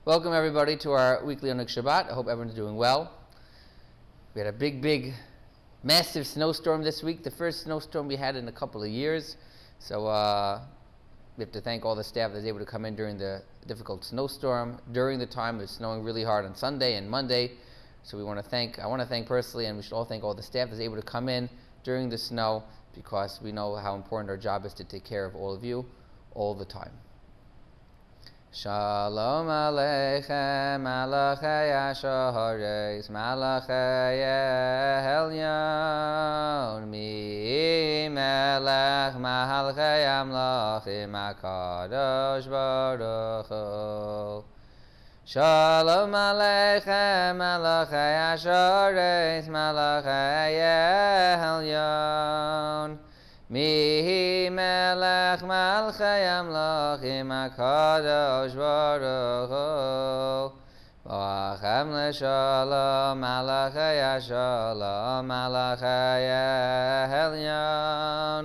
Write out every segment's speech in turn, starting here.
Welcome everybody to our weekly Oneg Shabbat. I hope everyone's doing well. We had a big, massive snowstorm this week, the first snowstorm we had in a couple of years. So we have to thank all the staff that was able to come in during the difficult snowstorm. During the time it was snowing really hard on Sunday and Monday. So I want to thank personally, and we should all thank all the staff that was able to come in during the snow, because we know how important our job is to take care of all of you all the time. Shalom Aleichem, Malachei Ashares, Malachei Elyon, Mi Melech Malchei Amlachim HaKadosh Baruch Hu. Shalom Aleichem, Malachei Ashares, Malachei Elyon, Mi Melech Malchei Amlachim HaKadosh Baruch Hu. V'achem l'shalom Malachei Ashalom Malachei Elyon,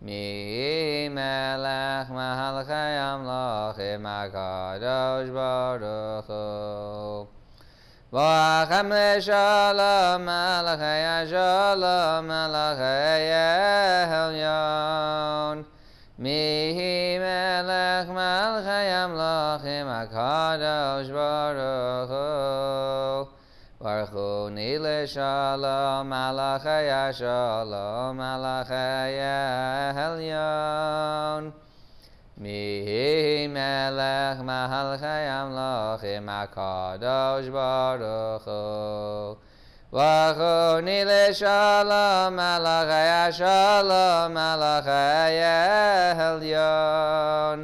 Mi Melech Malchei Amlachim HaKadosh Baruch Hu. V'achem l'shalom Malachei Ashalom Malachei Elyon, Mi Melech Malchei Amlachim HaKadosh Baruch Hu. Baruch Hu Ni l'shalom Malachei Ashalom Malachei Elyon, Mi Melech Malchei Amlachim HaKadosh Baruch Hu. Baruch Hu Ni l'shalom Malachei Ashalom Malachei Elyon,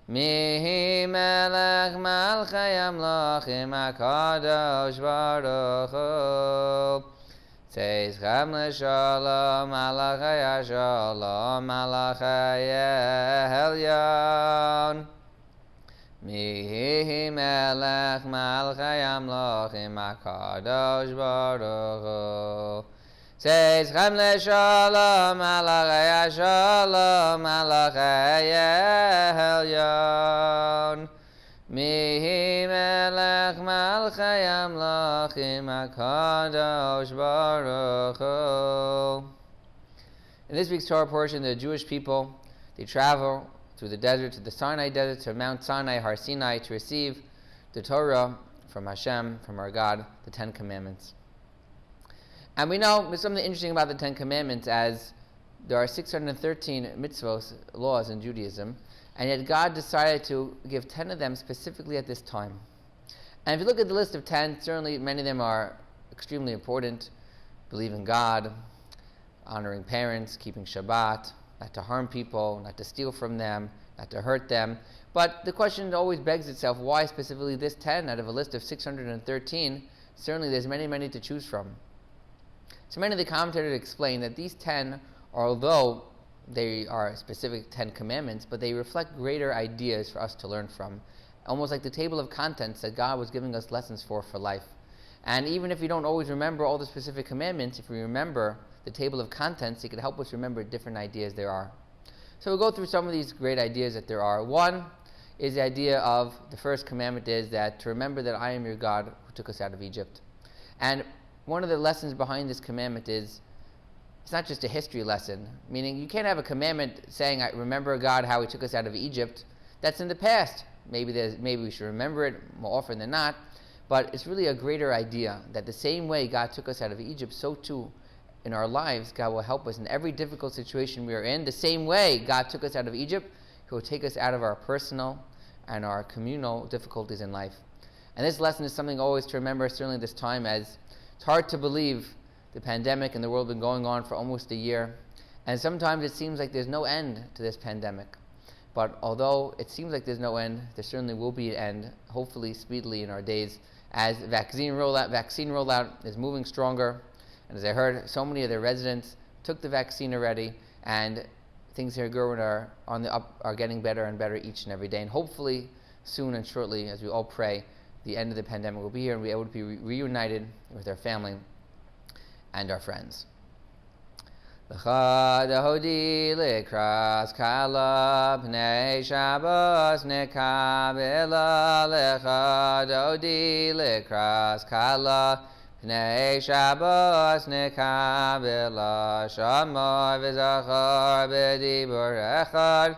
Mi Melech Malchei Amlachim HaKadosh Baruch Hu. Tzeischem l'shalom Malachei Ashalom Malachei Elyon, Mi Melech Malchei Amlachim HaKadosh Baruch Hu. Tzeischem l'shalom Malachei Ashalom Malachei Elyon, Mi Melech Malchei Amlachim HaKadosh Baruch Hu. In this week's Torah portion, the Jewish people, they travel through the desert, to the Sinai desert, to Mount Sinai, Har Sinai, to receive the Torah from Hashem, from our God, the Ten Commandments. And we know there's something interesting about the Ten Commandments, as there are 613 mitzvos, laws in Judaism, and yet God decided to give 10 of them specifically at this time. And if you look at the list of 10, certainly many of them are extremely important. Believe in God, honoring parents, keeping Shabbat, not to harm people, not to steal from them, not to hurt them. But the question always begs itself, why specifically this 10 out of a list of 613? Certainly there's many to choose from. So many of the commentators explain that these 10, although they are specific 10 commandments, but they reflect greater ideas for us to learn from. Almost like the table of contents that God was giving us lessons for life. And even if you don't always remember all the specific commandments, if we remember the table of contents, it can help us remember different ideas there are. So we'll go through some of these great ideas that there are. One is the idea of, the first commandment is that to remember that I am your God who took us out of Egypt. And one of the lessons behind this commandment is, it's not just a history lesson, meaning you can't have a commandment saying, I remember God, how He took us out of Egypt. That's in the past. Maybe we should remember it more often than not, but it's really a greater idea that the same way God took us out of Egypt, so too in our lives, God will help us in every difficult situation we are in. The same way God took us out of Egypt, He will take us out of our personal and our communal difficulties in life. And this lesson is something always to remember, certainly this time, as it's hard to believe the pandemic in the world has been going on for almost a year, and sometimes it seems like there's no end to this pandemic. But although it seems like there's no end, there certainly will be an end, hopefully speedily in our days, as vaccine rollout is moving stronger. And as I heard, so many of the residents took the vaccine already, and things here at Gurwin are getting better and better each and every day. And hopefully soon and shortly, as we all pray, the end of the pandemic will be here and we'll be able to be reunited with our family and our friends. L'cha dodi likras kala pnei Shabbos nekabela. L'cha dodi likras kala pnei Shabbos nekabela. Shamoy v'zachar b'dibur echad.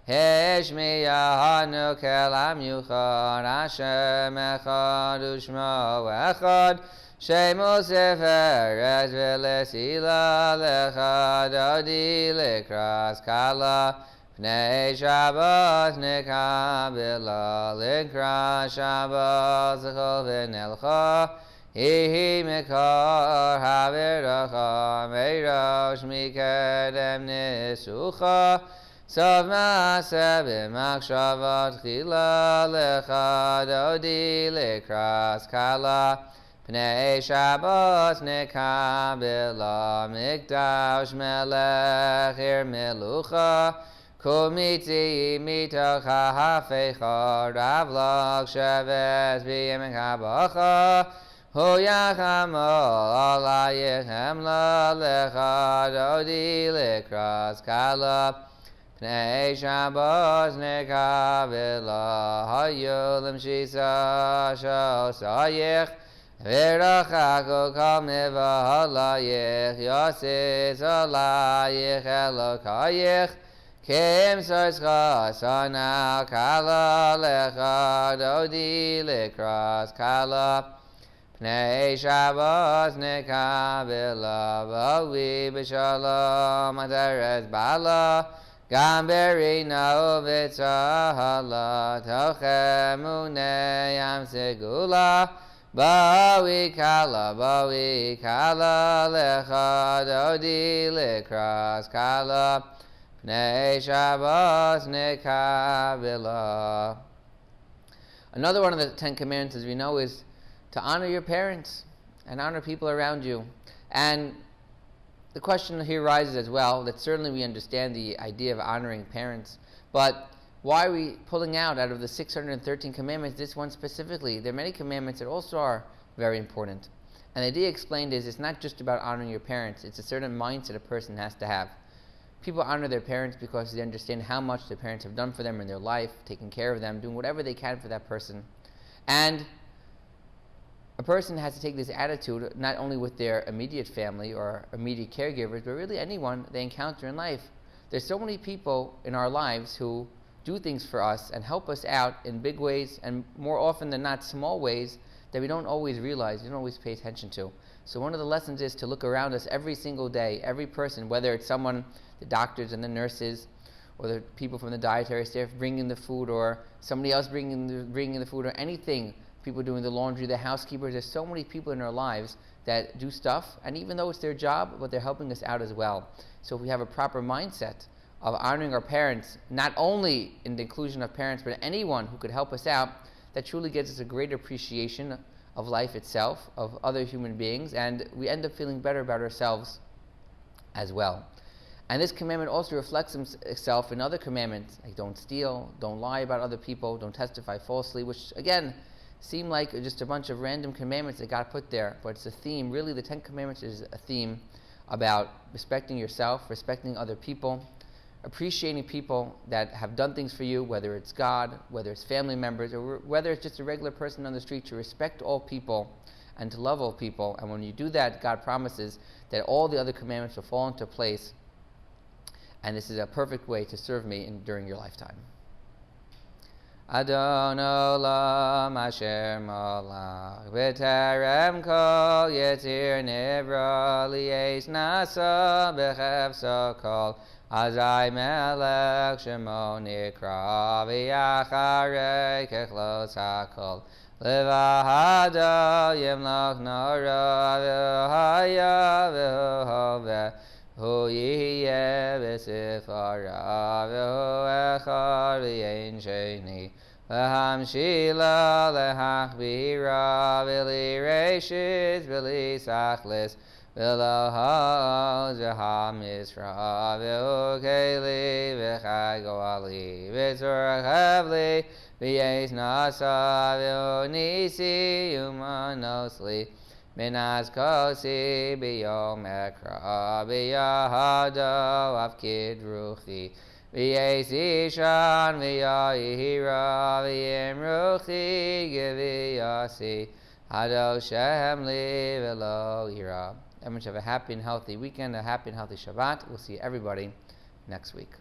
Heshmiyahanu kelam yuchad. Hashem echad u'shmo echad. Shemo seferes v'lesila. Lecha dodi likras kala pnei Shabbos nekabela. Likras Shabbos l'chol v'nelcha. Hihi mekar haviracha. Meirosh mikedem nisucha. Sov maaseh b'machshavot chila. Lecha dodi likras kala pnei Shabbos nekabela. Mikdash melech ir melucha. Kumitzi mitocha hafecha. Ravlach sheves b'yemek habacha. Hoyachamo alayich hemla. Lecha dodi likras kala pnei Shabbos nekabela. Hayolim shisa shosayich. V'rachako kol mivahalayich. Yosis alayich elokayich. Kim sorscha sana kala. Lecha dodi likras kala pnei Shabbos nekabela. V'avi b'shalom atares bala. Gam berina u'v'tzahala. Tochem u'neyam segula. Bawi kala lecha dodi likras kala pnei Shabbos nekabela. Another one of the 10 Commandments, as we know, is to honor your parents and honor people around you. And the question here arises as well, that certainly we understand the idea of honoring parents, but why are we pulling out of the 613 commandments this one specifically? There are many commandments that also are very important. And the idea explained is it's not just about honoring your parents, it's a certain mindset a person has to have. People honor their parents because they understand how much their parents have done for them in their life, taking care of them, doing whatever they can for that person. And a person has to take this attitude not only with their immediate family or immediate caregivers, but really anyone they encounter in life. There's so many people in our lives who do things for us and help us out in big ways, and more often than not small ways that we don't always realize, we don't always pay attention to. So one of the lessons is to look around us every single day, every person, whether it's someone, the doctors and the nurses, or the people from the dietary staff bringing the food, or somebody else bringing the food, or anything, people doing the laundry, the housekeepers. There's so many people in our lives that do stuff, and even though it's their job, but they're helping us out as well. So if we have a proper mindset of honoring our parents, not only in the inclusion of parents, but anyone who could help us out, that truly gives us a greater appreciation of life itself, of other human beings, and we end up feeling better about ourselves as well. And this commandment also reflects itself in other commandments, like don't steal, don't lie about other people, don't testify falsely, which again seem like just a bunch of random commandments that got put there, but it's a theme. Really, the 10 Commandments is a theme about respecting yourself, respecting other people, appreciating people that have done things for you, whether it's God, whether it's family members, or whether it's just a regular person on the street, to respect all people and to love all people. And when you do that, God promises that all the other commandments will fall into place, and this is a perfect way to serve me during your lifetime. Adon olam asher malach b'terem kol yetzir nivra li'es nasa b'chefso kol azai melech shemo nikra v'yacharei kechlos hakol levahado yimlach nara v'haya v'hoveh hu yihye v'sifara v'hu echad v'yein sheni v'hamshila lehachbira v'li reishis v'li sachlis v'lo ha'oz v'hamisra v'hu keli v'chai goali v'tzorach hevli v'yeis nasa v'hu nisi umanosli Minaz kosi biyom ekra biyahado afkid ruchi v'yesi shan v'yahira v'yim ruchi giviyasi hado shem li v'lo ira. Everyone should have a happy and healthy weekend, a happy and healthy Shabbat. We'll see everybody next week.